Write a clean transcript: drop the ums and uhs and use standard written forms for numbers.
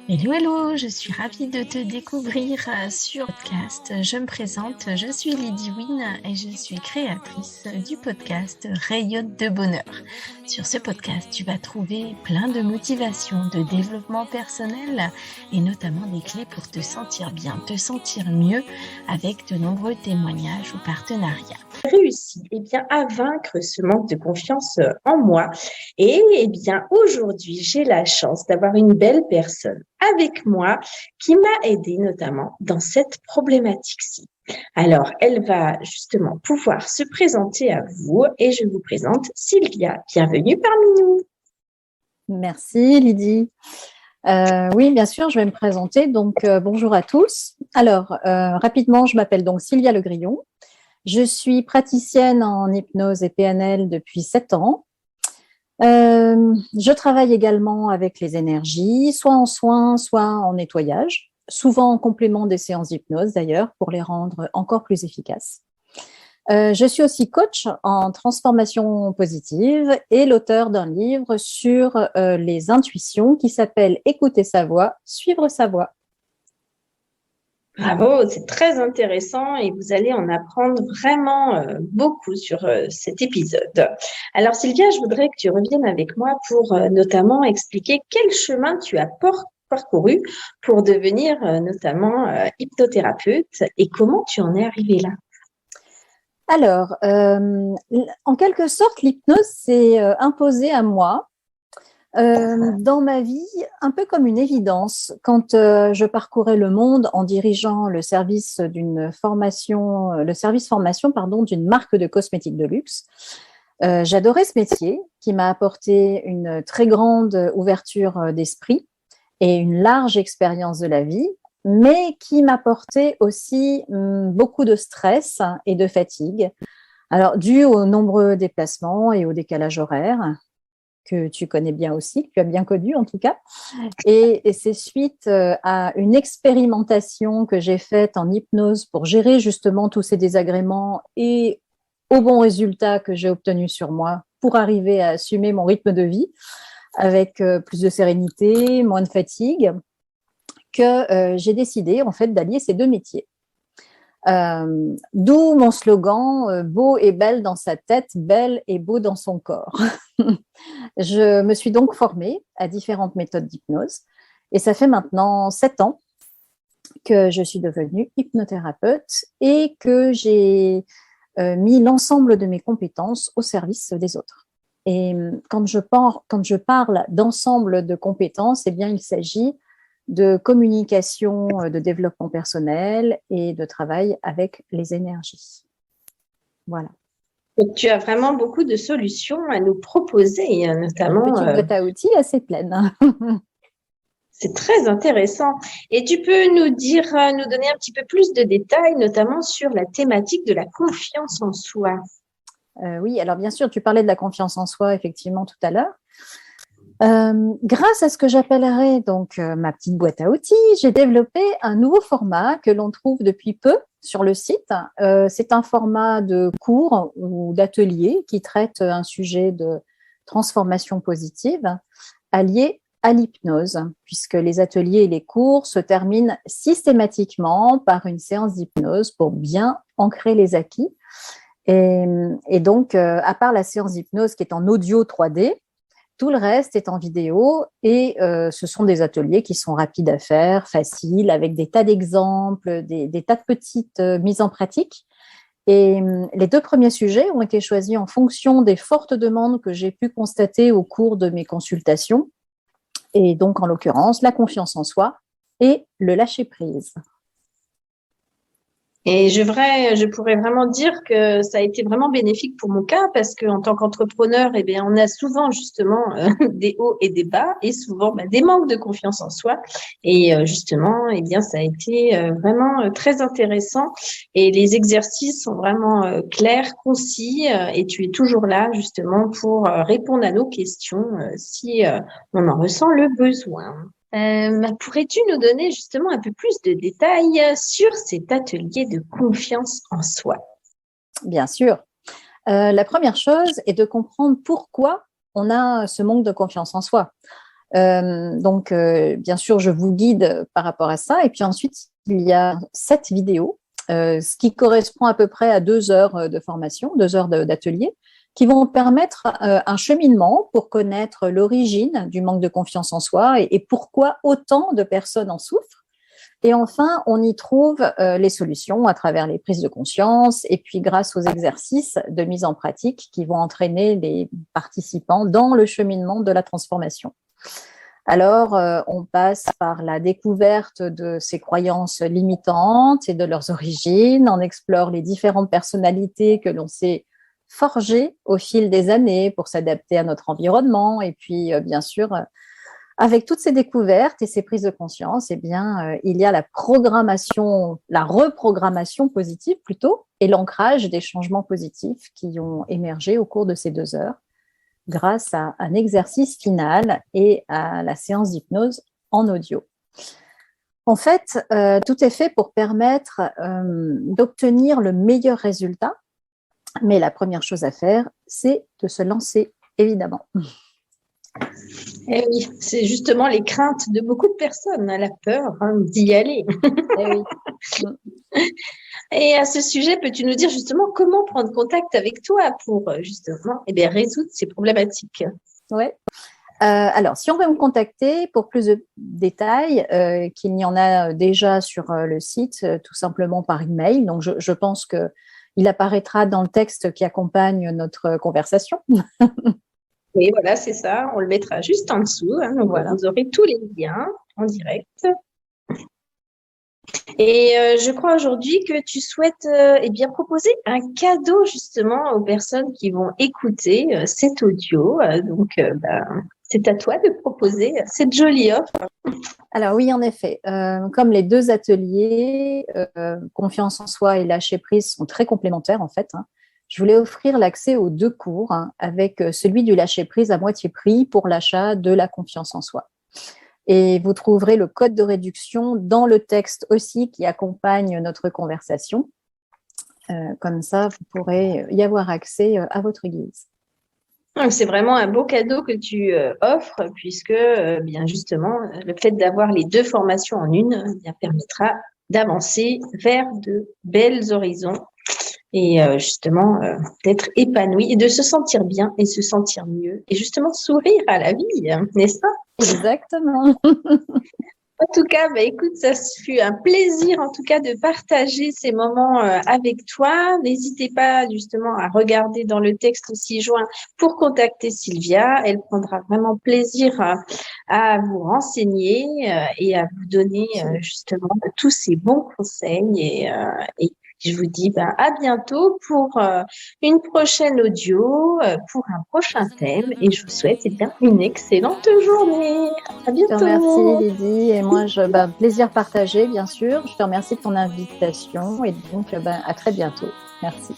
Hello, hello, je suis ravie de te découvrir sur podcast. Je me présente, je suis Lydie Wynne et je suis créatrice du podcast Rayonne de bonheur. Sur ce podcast, tu vas trouver plein de motivation, de développement personnel et notamment des clés pour te sentir bien, te sentir mieux avec de nombreux témoignages ou partenariats. Réussi à vaincre ce manque de confiance en moi. Et aujourd'hui, j'ai la chance d'avoir une belle personne avec moi qui m'a aidée notamment dans cette problématique-ci. Alors, elle va justement pouvoir se présenter à vous et je vous présente Sylvia. Bienvenue parmi nous. Merci Lydie. Oui, bien sûr, je vais me présenter. Donc, bonjour à tous. Alors, rapidement, je m'appelle donc Sylvia Le Grillon. Je suis praticienne en hypnose et PNL depuis 7 ans. Je travaille également avec les énergies, soit en soins, soit en nettoyage, souvent en complément des séances d'hypnose d'ailleurs, pour les rendre encore plus efficaces. Je suis aussi coach en transformation positive et l'auteur d'un livre sur les intuitions qui s'appelle « Écouter sa voix, suivre sa voix ». Bravo, c'est très intéressant et vous allez en apprendre vraiment beaucoup sur cet épisode. Alors Sylvia, je voudrais que tu reviennes avec moi pour notamment expliquer quel chemin tu as parcouru pour devenir notamment hypnothérapeute et comment tu en es arrivée là. Alors, en quelque sorte, l'hypnose s'est imposée à moi dans ma vie, un peu comme une évidence. Quand je parcourais le monde en dirigeant le service formation d'une marque de cosmétiques de luxe, j'adorais ce métier qui m'a apporté une très grande ouverture d'esprit et une large expérience de la vie, mais qui m'apportait aussi beaucoup de stress et de fatigue. Alors, dû aux nombreux déplacements et au décalage horaire, que tu connais bien aussi, que tu as bien connu en tout cas. Et c'est suite à une expérimentation que j'ai faite en hypnose pour gérer justement tous ces désagréments et au bon résultat que j'ai obtenu sur moi pour arriver à assumer mon rythme de vie avec plus de sérénité, moins de fatigue, que j'ai décidé en fait d'allier ces deux métiers. D'où mon slogan beau et belle dans sa tête, belle et beau dans son corps. Je me suis donc formée à différentes méthodes d'hypnose et ça fait maintenant 7 ans que je suis devenue hypnothérapeute et que j'ai mis l'ensemble de mes compétences au service des autres. Et quand je parle d'ensemble de compétences, eh bien, il s'agit de communication, de développement personnel et de travail avec les énergies. Voilà. Donc, tu as vraiment beaucoup de solutions à nous proposer, notamment… Une petite boîte à outils assez pleine. C'est très intéressant. Et tu peux nous donner un petit peu plus de détails, notamment sur la thématique de la confiance en soi. Oui, alors bien sûr, tu parlais de la confiance en soi, effectivement, tout à l'heure. Grâce à ce que j'appellerais donc ma petite boîte à outils, j'ai développé un nouveau format que l'on trouve depuis peu sur le site. C'est un format de cours ou d'atelier qui traite un sujet de transformation positive allié à l'hypnose, puisque les ateliers et les cours se terminent systématiquement par une séance d'hypnose pour bien ancrer les acquis. Et donc, à part la séance d'hypnose qui est en audio 3D, tout le reste est en vidéo et ce sont des ateliers qui sont rapides à faire, faciles, avec des tas d'exemples, des tas de petites mises en pratique. Et les 2 premiers sujets ont été choisis en fonction des fortes demandes que j'ai pu constater au cours de mes consultations. Et donc, en l'occurrence, la confiance en soi et le lâcher-prise. Et je pourrais vraiment dire que ça a été vraiment bénéfique pour mon cas parce qu'en tant qu'entrepreneur, on a souvent justement des hauts et des bas et souvent des manques de confiance en soi. Et justement, ça a été vraiment très intéressant. Et les exercices sont vraiment clairs, concis et tu es toujours là justement pour répondre à nos questions si on en ressent le besoin. Pourrais-tu nous donner justement un peu plus de détails sur cet atelier de confiance en soi? Bien sûr. La première chose est de comprendre pourquoi on a ce manque de confiance en soi. Donc, bien sûr, je vous guide par rapport à ça. Et puis ensuite, il y a 7 vidéos, ce qui correspond à peu près à 2 heures de formation, 2 heures d'atelier, qui vont permettre un cheminement pour connaître l'origine du manque de confiance en soi et pourquoi autant de personnes en souffrent. Et enfin, on y trouve les solutions à travers les prises de conscience et puis grâce aux exercices de mise en pratique qui vont entraîner les participants dans le cheminement de la transformation. Alors, on passe par la découverte de ces croyances limitantes et de leurs origines, on explore les différentes personnalités que l'on s'est forgées au fil des années pour s'adapter à notre environnement et puis, bien sûr, avec toutes ces découvertes et ces prises de conscience, eh bien, il y a la reprogrammation positive plutôt, et l'ancrage des changements positifs qui ont émergé au cours de ces 2 heures, grâce à un exercice final et à la séance d'hypnose en audio. En fait, tout est fait pour permettre d'obtenir le meilleur résultat, mais la première chose à faire, c'est de se lancer, évidemment. Eh oui, c'est justement les craintes de beaucoup de personnes, la peur d'y aller. Eh oui. Et à ce sujet, peux-tu nous dire justement comment prendre contact avec toi pour justement résoudre ces problématiques? Oui. Alors, si on veut me contacter pour plus de détails, qu'il y en a déjà sur le site, tout simplement par email. Donc, je pense qu'il apparaîtra dans le texte qui accompagne notre conversation. Oui, voilà, c'est ça. On le mettra juste en dessous. Donc voilà, vous aurez tous les liens en direct. Et je crois aujourd'hui que tu souhaites proposer un cadeau justement aux personnes qui vont écouter cet audio. Donc, c'est à toi de proposer cette jolie offre. Alors oui, en effet. Comme les 2 ateliers, confiance en soi et lâcher prise sont très complémentaires en fait, je voulais offrir l'accès aux 2 cours avec celui du lâcher prise à moitié prix pour l'achat de la confiance en soi. Et vous trouverez le code de réduction dans le texte aussi qui accompagne notre conversation. Comme ça, vous pourrez y avoir accès à votre guise. C'est vraiment un beau cadeau que tu offres puisque bien justement, le fait d'avoir les 2 formations en une permettra d'avancer vers de belles horizons et justement d'être épanoui et de se sentir bien et se sentir mieux et justement sourire à la vie, n'est-ce pas? Exactement. En tout cas, écoute, ça fut un plaisir en tout cas de partager ces moments avec toi. N'hésitez pas justement à regarder dans le texte aussi joint pour contacter Sylvia. Elle prendra vraiment plaisir à vous renseigner et à vous donner justement tous ces bons conseils et je vous dis à bientôt pour une prochaine audio, pour un prochain thème et je vous souhaite une excellente journée. À bientôt. Je te remercie Lydie et moi, plaisir partagé bien sûr. Je te remercie de ton invitation et donc à très bientôt. Merci.